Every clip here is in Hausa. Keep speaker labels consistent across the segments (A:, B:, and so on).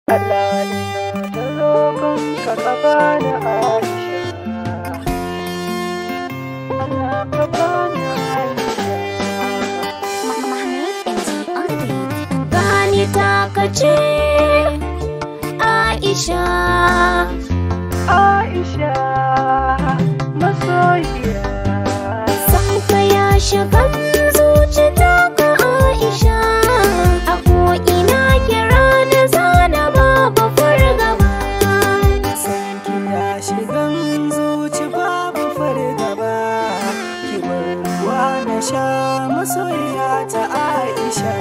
A: Allah ina ta roƙon ka bani Aisha, Allah ka bani Aisha.
B: Gani taka ce Aisha,
A: Aisha masoyiya,
B: san ka ya shiga zuci taka Aisha, a ko'ina kira na zana babu fargaba.
A: san ki ya shigan zuci babu fargaba, ki bar ruwa na sha masoyiya ta Aisha.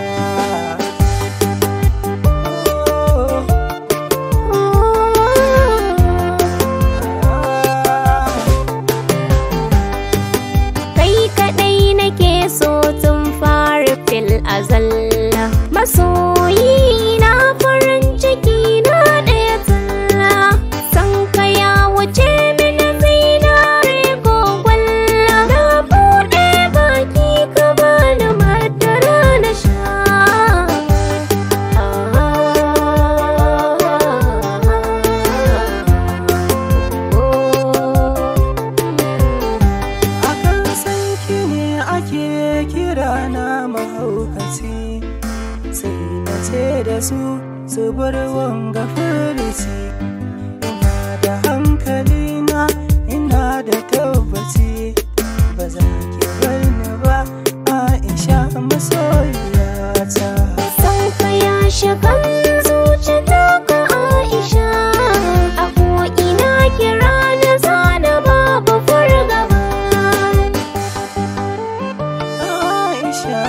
B: Azalla masoyi na farin ciki na ɗaya tsalla, san ka ya wuce mini zinare ko gwalla, na buɗe baki ka bani madara na sha.
A: Akan san ki ne ake kira na mahaukaci, sai na ce da su bar wanga furici. Ina da hankali na, ina da tabbaci, ba za ki bar ni ba Aisha masoyiyata.
B: San ka ya shiga zuci taka Aisha, a ko'ina kira na zana babu fargaba.
A: Aisha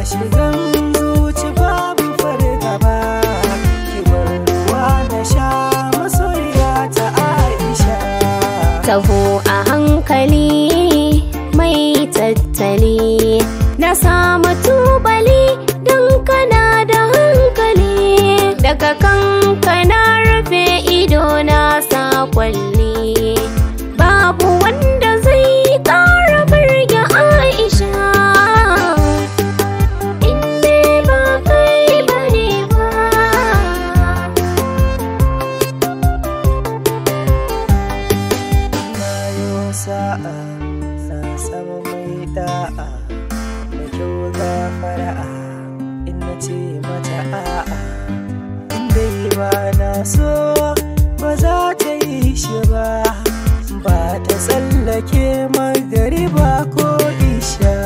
A: shigan zuci babu fargaba, ki bar ruwa na sha masoyiya ta Aisha.
B: Taho a hankali mai tattali, na samu tubali don kana da hankali, daga kanka na rufe ido na sa kwalli, babu wanda zai ƙara birge Aisha.
A: Sa'a na sama mai da'a, mai kyau ga fara'a, in na ce mata a'a, in dai ba na so ba za ta yi shi ba, ba ta tsallake magariba ko isha.